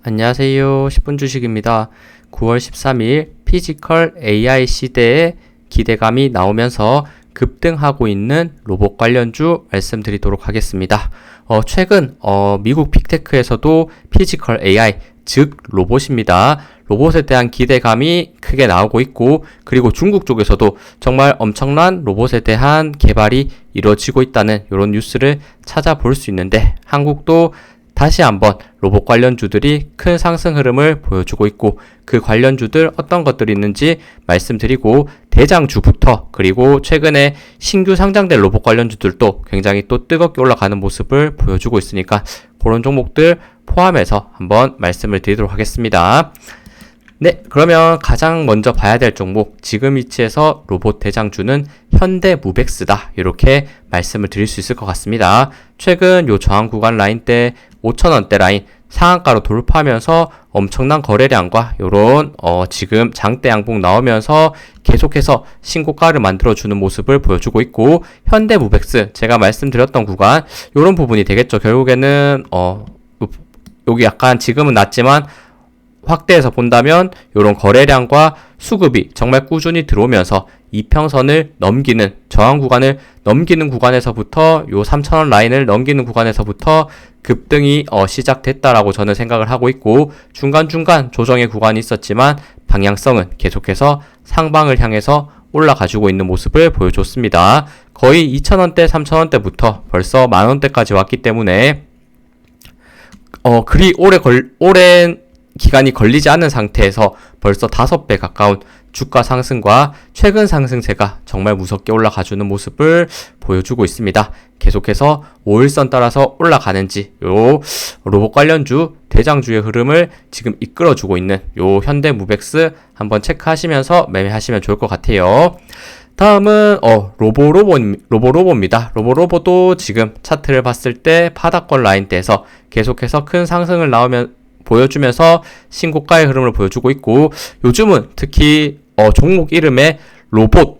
안녕하세요. 10분 주식입니다. 9월 13일 피지컬 AI 시대에 기대감이 나오면서 급등하고 있는 로봇 관련주 말씀드리도록 하겠습니다. 최근 미국 빅테크에서도 피지컬 AI, 즉 로봇입니다. 로봇에 대한 기대감이 크게 나오고 있고, 그리고 중국 쪽에서도 정말 엄청난 로봇에 대한 개발이 이루어지고 있다는 이런 뉴스를 찾아볼 수 있는데, 한국도 다시 한번 로봇 관련주들이 큰 상승 흐름을 보여주고 있고, 그 관련주들 어떤 것들이 있는지 말씀드리고, 대장주부터 그리고 최근에 신규 상장된 로봇 관련주들도 굉장히 또 뜨겁게 올라가는 모습을 보여주고 있으니까 그런 종목들 포함해서 한번 말씀을 드리도록 하겠습니다. 네, 그러면 가장 먼저 봐야 될 종목, 지금 위치에서 로봇 대장주는 현대무벡스다, 이렇게 말씀을 드릴 수 있을 것 같습니다. 최근 요 저항 구간 라인대 5,000원대 라인 상한가로 돌파하면서 엄청난 거래량과 요런 지금 장대 양봉 나오면서 계속해서 신고가를 만들어주는 모습을 보여주고 있고, 현대무벡스 제가 말씀드렸던 구간 요런 부분이 되겠죠. 결국에는 여기 약간 지금은 낮지만 확대해서 본다면 이런 거래량과 수급이 정말 꾸준히 들어오면서 이평선을 넘기는, 저항 구간을 넘기는 구간에서부터 요 3,000원 라인을 넘기는 구간에서부터 급등이 시작됐다라고 저는 생각을 하고 있고, 중간중간 조정의 구간이 있었지만 방향성은 계속해서 상방을 향해서 올라가지고 있는 모습을 보여줬습니다. 거의 2,000원대, 3,000원대부터 벌써 만원대까지 왔기 때문에 그리 오랜 기간이 걸리지 않은 상태에서 벌써 5배 가까운 주가 상승과 최근 상승세가 정말 무섭게 올라가주는 모습을 보여주고 있습니다. 계속해서 5일선 따라서 올라가는지 요 로봇 관련주 대장주의 흐름을 지금 이끌어주고 있는 요 현대무벡스 한번 체크하시면서 매매하시면 좋을 것 같아요. 다음은 로보로보입니다. 로보로보도 지금 차트를 봤을 때 바닥권 라인대에서 계속해서 큰 상승을 보여주면서 신고가의 흐름을 보여주고 있고, 요즘은 특히 종목 이름에 로보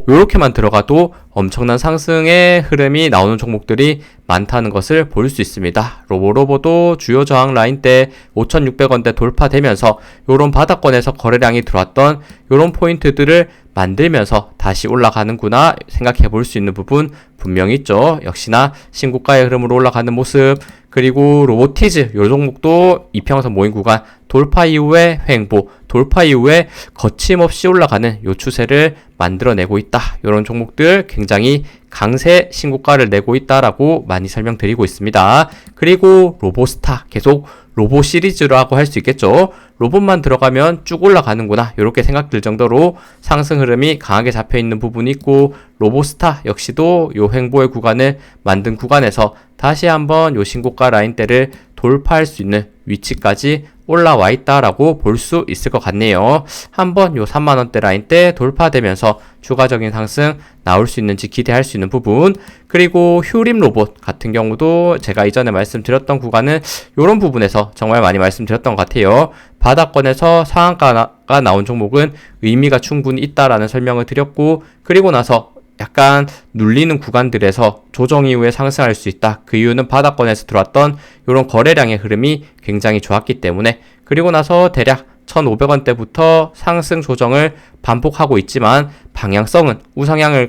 요렇게만 들어가도 엄청난 상승의 흐름이 나오는 종목들이 많다는 것을 볼 수 있습니다. 로보도 주요 저항 라인대 5,600원대 돌파되면서 요런 바닥권에서 거래량이 들어왔던 요런 포인트들을 만들면서 다시 올라가는구나 생각해 볼 수 있는 부분 분명히 있죠. 역시나 신고가의 흐름으로 올라가는 모습, 그리고 로보티즈 요 종목도 이평선 모임 구간 돌파 이후에 횡보, 돌파 이후에 거침없이 올라가는 요 추세를 만들어내고 있다. 요런 종목들 굉장히 강세 신고가를 내고 있다라고 많이 설명드리고 있습니다. 그리고 로보스타, 계속 로봇 시리즈라고 할 수 있겠죠. 로봇만 들어가면 쭉 올라가는구나 이렇게 생각들 정도로 상승 흐름이 강하게 잡혀있는 부분이 있고, 로보스타 역시도 요 횡보의 구간을 만든 구간에서 다시 한번 요 신고가 라인대를 돌파할 수 있는 위치까지 올라와 있다라고 볼 수 있을 것 같네요. 한번 요 3만원대 라인대 돌파되면서 추가적인 상승 나올 수 있는지 기대할 수 있는 부분, 그리고 휴림 로봇 같은 경우도 제가 이전에 말씀드렸던 구간은 요런 부분에서 정말 많이 말씀드렸던 것 같아요. 바닥권에서 상한가가 나온 종목은 의미가 충분히 있다라는 설명을 드렸고, 그리고 나서 약간 눌리는 구간들에서 조정 이후에 상승할 수 있다. 그 이유는 바닥권에서 들어왔던 이런 거래량의 흐름이 굉장히 좋았기 때문에, 그리고 나서 대략 1,500원대부터 상승 조정을 반복하고 있지만 방향성은 우상향의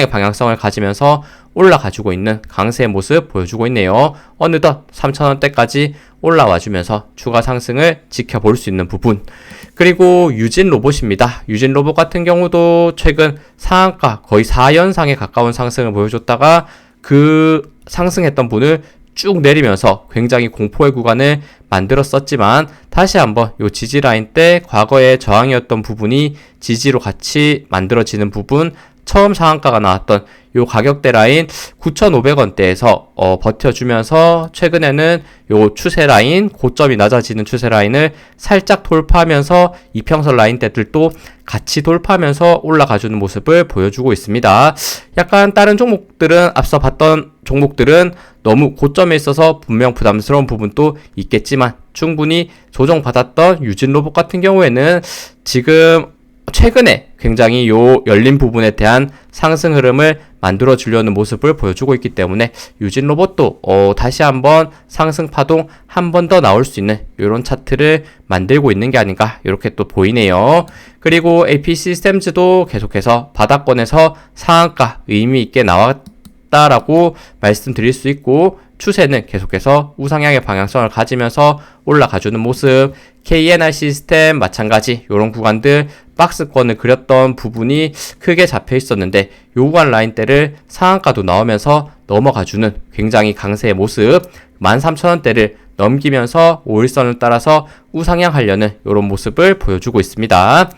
방향성을 가지면서 올라가지고 있는 강세의 모습 보여주고 있네요. 어느덧 3,000원대까지 올라와주면서 추가 상승을 지켜볼 수 있는 부분, 그리고 유진 로봇입니다. 유진 로봇 같은 경우도 최근 상한가 거의 4연상에 가까운 상승을 보여줬다가 그 상승했던 분을 쭉 내리면서 굉장히 공포의 구간을 만들었었지만 다시 한번 요 지지 라인 때 과거의 저항이었던 부분이 지지로 같이 만들어지는 부분, 처음 상한가가 나왔던 요 가격대 라인 9,500원대에서 버텨주면서 최근에는 요 추세 라인, 고점이 낮아지는 추세 라인을 살짝 돌파하면서 이평선 라인대들도 같이 돌파하면서 올라가주는 모습을 보여주고 있습니다. 약간 다른 종목들은, 앞서 봤던 종목들은 너무 고점에 있어서 분명 부담스러운 부분도 있겠지만 충분히 조정받았던 유진 로봇 같은 경우에는 지금 최근에 굉장히 요 열린 부분에 대한 상승 흐름을 만들어 주려는 모습을 보여주고 있기 때문에 유진 로봇도 다시 한번 상승 파동 한 번 더 나올 수 있는 이런 차트를 만들고 있는 게 아닌가 이렇게 또 보이네요. 그리고 AP 시스템즈도 계속해서 바닥권에서 상한가 의미 있게 나왔다라고 말씀드릴 수 있고, 추세는 계속해서 우상향의 방향성을 가지면서 올라가주는 모습. KNR 시스템 마찬가지 이런 구간들 박스권을 그렸던 부분이 크게 잡혀 있었는데 요 구간 라인대를 상한가도 나오면서 넘어가주는 굉장히 강세의 모습. 13,000원대를 넘기면서 5일선을 따라서 우상향하려는 이런 모습을 보여주고 있습니다.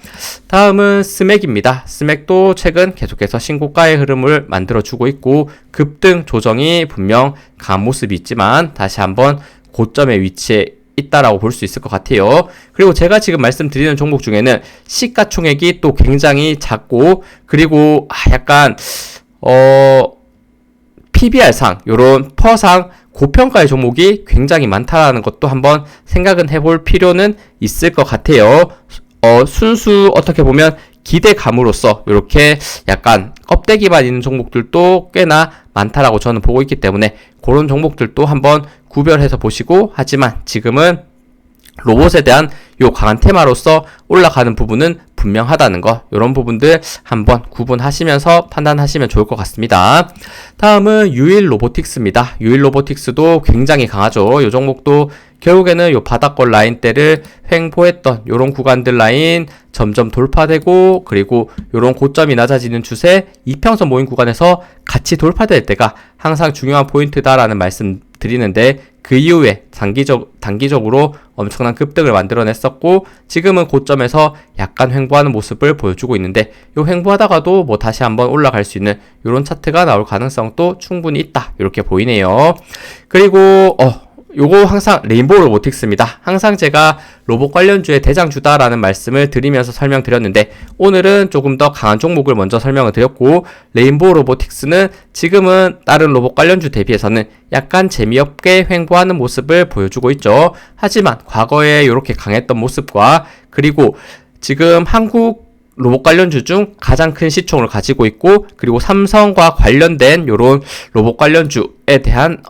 다음은 스맥입니다. 스맥도 최근 계속해서 신고가의 흐름을 만들어주고 있고 급등 조정이 분명 강한 모습이 있지만 다시 한번 고점에 위치해 있다라고 볼 수 있을 것 같아요. 그리고 제가 지금 말씀드리는 종목 중에는 시가총액이 또 굉장히 작고, 그리고 약간 PBR상 요런 퍼상 고평가의 종목이 굉장히 많다라는 것도 한번 생각은 해볼 필요는 있을 것 같아요. 순수 어떻게 보면 기대감으로써 이렇게 약간 껍데기만 있는 종목들도 꽤나 많다라고 저는 보고 있기 때문에 그런 종목들도 한번 구별해서 보시고, 하지만 지금은 로봇에 대한 요 강한 테마로서 올라가는 부분은 분명하다는 거, 이런 부분들 한번 구분하시면서 판단하시면 좋을 것 같습니다. 다음은 유일 로보틱스입니다. 유일 로보틱스도 굉장히 강하죠. 이 종목도 결국에는 요 바닥권 라인대를 횡보했던 요런 구간들 라인 점점 돌파되고, 그리고 요런 고점이 낮아지는 추세, 이평선 모임 구간에서 같이 돌파될 때가 항상 중요한 포인트다라는 말씀 드리는데, 그 이후에 단기적으로 엄청난 급등을 만들어냈었고 지금은 고점에서 약간 횡보하는 모습을 보여주고 있는데, 요 횡보하다가도 뭐 다시 한번 올라갈 수 있는 요런 차트가 나올 가능성도 충분히 있다 이렇게 보이네요. 그리고 요거 항상 레인보우 로보틱스입니다. 항상 제가 로봇 관련주의 대장주다라는 말씀을 드리면서 설명드렸는데 오늘은 조금 더 강한 종목을 먼저 설명을 드렸고, 레인보우 로보틱스는 지금은 다른 로봇 관련주 대비해서는 약간 재미없게 횡보하는 모습을 보여주고 있죠. 하지만 과거에 이렇게 강했던 모습과, 그리고 지금 한국 로봇 관련주 중 가장 큰 시총을 가지고 있고, 그리고 삼성과 관련된 요런 로봇 관련주에 대한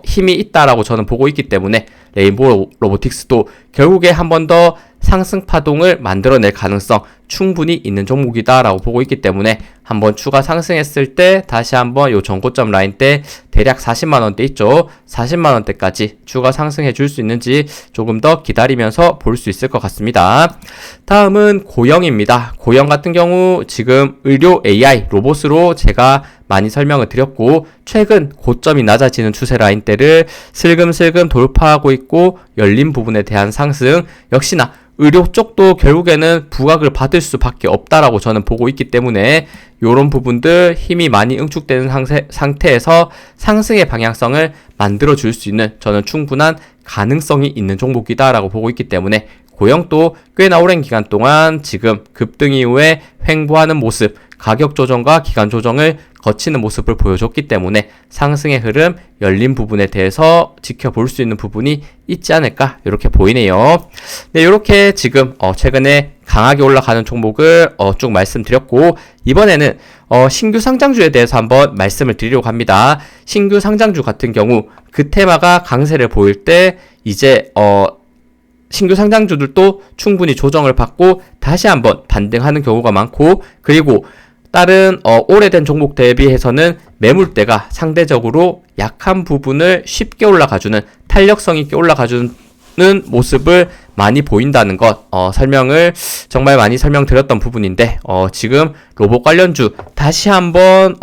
힘이 있다라고 저는 보고 있기 때문에 레인보우 로보틱스도 결국에 한 번 더 상승 파동을 만들어낼 가능성 충분히 있는 종목이다라고 보고 있기 때문에 한번 추가 상승했을 때 다시 한번 요 전고점 라인 때 대략 40만원대 있죠. 40만원대까지 추가 상승해 줄 수 있는지 조금 더 기다리면서 볼 수 있을 것 같습니다. 다음은 고영입니다. 고영 같은 경우 지금 의료 AI 로봇으로 제가 많이 설명을 드렸고, 최근 고점이 낮아지는 추세 라인대를 슬금슬금 돌파하고 있고 열린 부분에 대한 상승, 역시나 의료 쪽도 결국에는 부각을 받을 수밖에 없다라고 저는 보고 있기 때문에 요런 부분들 힘이 많이 응축되는 상태에서 상승의 방향성을 만들어 줄 수 있는 저는 충분한 가능성이 있는 종목이다라고 보고 있기 때문에 고영도 꽤나 오랜 기간 동안 지금 급등 이후에 횡보하는 모습, 가격 조정과 기간 조정을 거치는 모습을 보여줬기 때문에 상승의 흐름, 열린 부분에 대해서 지켜볼 수 있는 부분이 있지 않을까 이렇게 보이네요. 네, 이렇게 지금 최근에 강하게 올라가는 종목을 쭉 말씀드렸고, 이번에는 신규 상장주에 대해서 한번 말씀을 드리려고 합니다. 신규 상장주 같은 경우 그 테마가 강세를 보일 때 이제 신규 상장주들도 충분히 조정을 받고 다시 한번 반등하는 경우가 많고, 그리고 다른 오래된 종목 대비해서는 매물대가 상대적으로 약한 부분을 쉽게 올라가주는, 탄력성 있게 올라가주는 모습을 많이 보인다는 것 설명을 정말 많이 설명드렸던 부분인데, 지금 로봇 관련주 다시 한번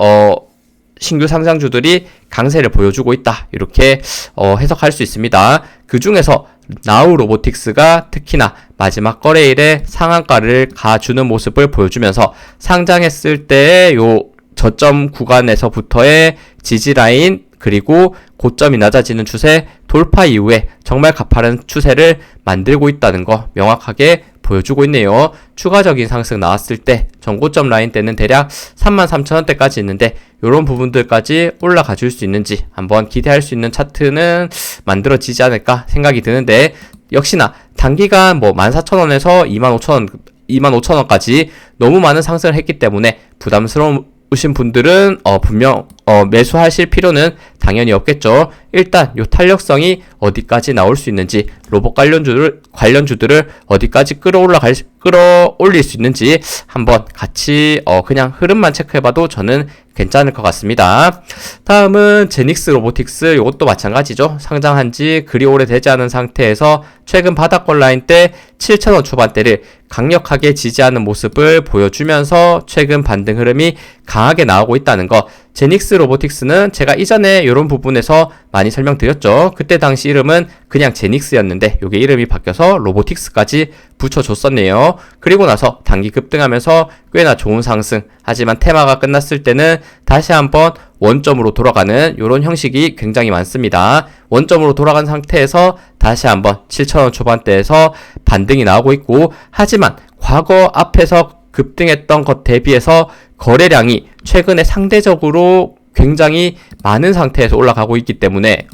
신규 상장주들이 강세를 보여주고 있다 이렇게 해석할 수 있습니다. 그 중에서 나우 로보틱스가 특히나 마지막 거래일에 상한가를 가주는 모습을 보여주면서 상장했을 때의 요 저점 구간에서부터의 지지라인, 그리고 고점이 낮아지는 추세 돌파 이후에 정말 가파른 추세를 만들고 있다는 거 명확하게 보여주고 있네요. 추가적인 상승 나왔을 때 전고점 라인 때는 대략 33,000원대까지 있는데 이런 부분들까지 올라가 줄 수 있는지 한번 기대할 수 있는 차트는 만들어지지 않을까 생각이 드는데, 역시나 단기간 14,000원에서 25,000원 25,000원까지 너무 많은 상승을 했기 때문에 부담스러우신 분들은 분명 매수하실 필요는 당연히 없겠죠. 일단 요 탄력성이 어디까지 나올 수 있는지, 로봇 관련주들을 어디까지 끌어올릴 수 있는지 한번 같이 그냥 흐름만 체크해봐도 저는 괜찮을 것 같습니다. 다음은 제닉스 로보틱스, 이것도 마찬가지죠. 상장한 지 그리 오래되지 않은 상태에서 최근 바닥권 라인 때 7,000원 초반대를 강력하게 지지하는 모습을 보여주면서 최근 반등 흐름이 강하게 나오고 있다는 거. 제닉스 로보틱스는 제가 이전에 이런 부분에서 많이 설명드렸죠. 그때 당시 이름은 그냥 제닉스였는데 이게 이름이 바뀌어서 로보틱스까지 붙여줬었네요. 그리고 나서 단기 급등하면서 꽤나 좋은 상승, 하지만 테마가 끝났을 때는 다시 한번 원점으로 돌아가는 이런 형식이 굉장히 많습니다. 원점으로 돌아간 상태에서 다시 한번 7,000원 초반대에서 반등이 나오고 있고, 하지만 과거 앞에서 급등했던 것 대비해서 거래량이 최근에 상대적으로 굉장히 많은 상태에서 올라가고 있기 때문에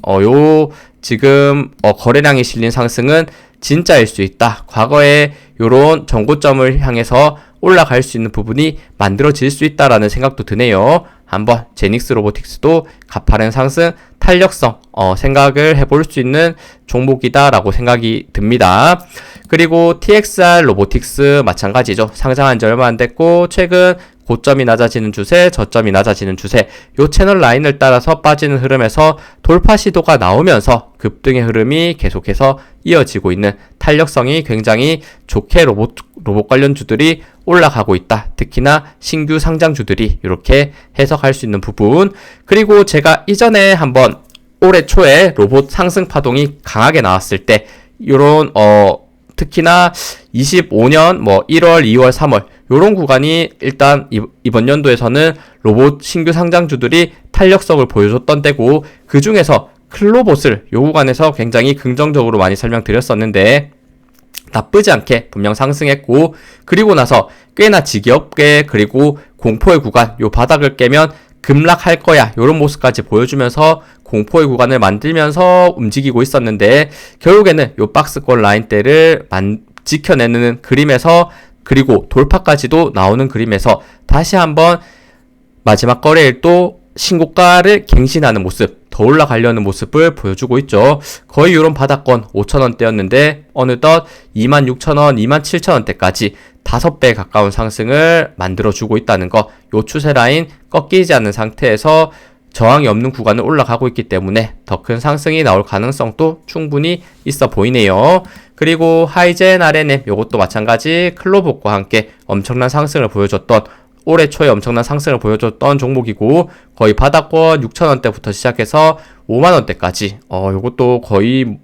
지금 거래량이 실린 상승은 진짜일 수 있다. 과거에 요런 정고점을 향해서 올라갈 수 있는 부분이 만들어질 수 있다라는 생각도 드네요. 한번 제닉스 로보틱스도 가파른 상승, 탄력성 생각을 해볼 수 있는 종목이다라고 생각이 듭니다. 그리고 TXR 로보틱스 마찬가지죠. 상장한 지 얼마 안 됐고 최근 고점이 낮아지는 추세, 저점이 낮아지는 추세, 요 채널 라인을 따라서 빠지는 흐름에서 돌파 시도가 나오면서 급등의 흐름이 계속해서 이어지고 있는, 탄력성이 굉장히 좋게 로봇 관련주들이 올라가고 있다. 특히나 신규 상장주들이 이렇게 해석할 수 있는 부분. 그리고 제가 이전에 한번 올해 초에 로봇 상승 파동이 강하게 나왔을 때 요런 특히나 25년 1월, 2월, 3월 요런 구간이 일단 이번 연도에서는 로봇 신규 상장주들이 탄력성을 보여줬던 때고, 그 중에서 클로봇을 요 구간에서 굉장히 긍정적으로 많이 설명드렸었는데 나쁘지 않게 분명 상승했고, 그리고 나서 꽤나 지겹게 그리고 공포의 구간, 요 바닥을 깨면 급락할 거야 요런 모습까지 보여주면서 공포의 구간을 만들면서 움직이고 있었는데, 결국에는 요 박스권 라인대를 지켜내는 그림에서, 그리고 돌파까지도 나오는 그림에서 다시 한번 마지막 거래일 또 신고가를 갱신하는 모습, 더 올라가려는 모습을 보여주고 있죠. 거의 이런 바닥권 5,000원대였는데 어느덧 26,000원, 27,000원대까지 5배 가까운 상승을 만들어주고 있다는 거. 요 추세 라인 꺾이지 않는 상태에서 저항이 없는 구간을 올라가고 있기 때문에 더 큰 상승이 나올 가능성도 충분히 있어 보이네요. 그리고 하이젠 RNM 요것도 마찬가지 클로봇과 함께 엄청난 상승을 보여줬던, 올해 초에 엄청난 상승을 보여줬던 종목이고, 거의 바닥권 6,000원대부터 시작해서 50,000원대까지 요것도 거의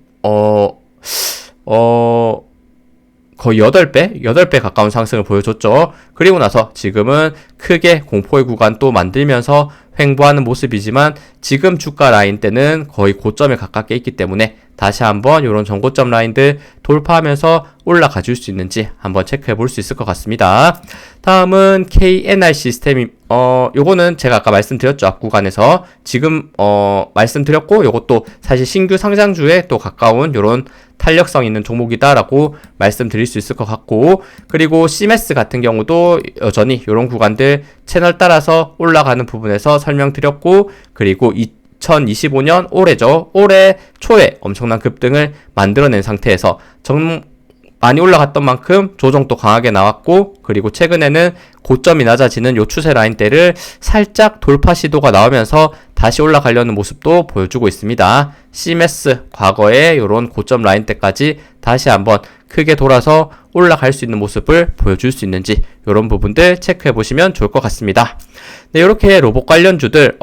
8배 가까운 상승을 보여줬죠. 그리고 나서 지금은 크게 공포의 구간 또 만들면서 횡보하는 모습이지만, 지금 주가 라인 때는 거의 고점에 가깝게 있기 때문에 다시 한번 이런 전고점 라인들 돌파하면서 올라가 줄 수 있는지 한번 체크해 볼 수 있을 것 같습니다. 다음은 KNR 시스템이 요거는 제가 아까 말씀드렸죠. 앞 구간에서 지금 말씀드렸고, 요것도 사실 신규 상장주에 또 가까운 요런 탄력성 있는 종목이다라고 말씀드릴 수 있을 것 같고, 그리고 CMS 같은 경우도 여전히 요런 구간들 채널 따라서 올라가는 부분에서 설명드렸고, 그리고 2025년 올해죠. 올해 초에 엄청난 급등을 만들어낸 상태에서 많이 올라갔던 만큼 조정도 강하게 나왔고, 그리고 최근에는 고점이 낮아지는 요 추세 라인대를 살짝 돌파 시도가 나오면서 다시 올라가려는 모습도 보여주고 있습니다. CMS 과거에 요런 고점 라인대까지 다시 한번 크게 돌아서 올라갈 수 있는 모습을 보여줄 수 있는지 요런 부분들 체크해 보시면 좋을 것 같습니다. 네, 이렇게 로봇 관련주들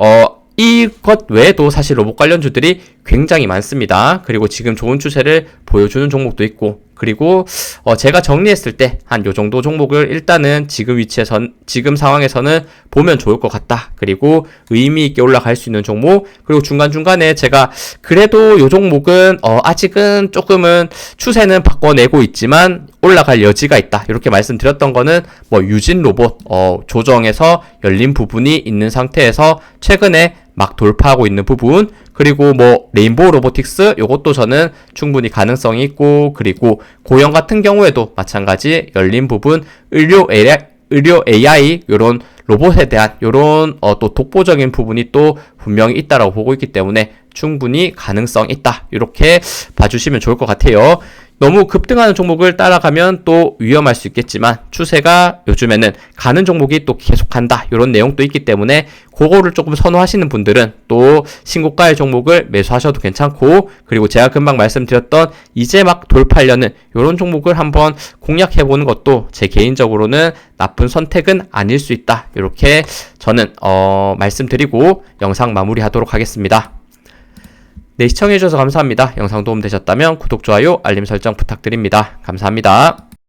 이것 외에도 사실 로봇 관련주들이 굉장히 많습니다. 그리고 지금 좋은 추세를 보여주는 종목도 있고, 그리고 제가 정리했을 때 한 요 정도 종목을 일단은 지금 상황에서는 보면 좋을 것 같다. 그리고 의미 있게 올라갈 수 있는 종목, 그리고 중간중간에 제가 그래도 요 종목은 아직은 조금은 추세는 바꿔내고 있지만 올라갈 여지가 있다, 이렇게 말씀드렸던 거는 유진 로봇 조정에서 열린 부분이 있는 상태에서 최근에 막 돌파하고 있는 부분, 그리고 뭐 레인보우 로보틱스 요것도 저는 충분히 가능성이 있고, 그리고 고영 같은 경우에도 마찬가지 열린 부분, 의료 AI 요런 로봇에 대한 요런 또 독보적인 부분이 또 분명히 있다라고 보고 있기 때문에 충분히 가능성 있다, 이렇게 봐주시면 좋을 것 같아요. 너무 급등하는 종목을 따라가면 또 위험할 수 있겠지만 추세가 요즘에는 가는 종목이 또 계속간다, 이런 내용도 있기 때문에 그거를 조금 선호하시는 분들은 또 신고가의 종목을 매수하셔도 괜찮고, 그리고 제가 금방 말씀드렸던 이제 막 돌파하려는 이런 종목을 한번 공략해보는 것도 제 개인적으로는 나쁜 선택은 아닐 수 있다, 이렇게 저는 말씀드리고 영상 마무리하도록 하겠습니다. 네, 시청해주셔서 감사합니다. 영상 도움되셨다면 구독, 좋아요, 알림 설정 부탁드립니다. 감사합니다.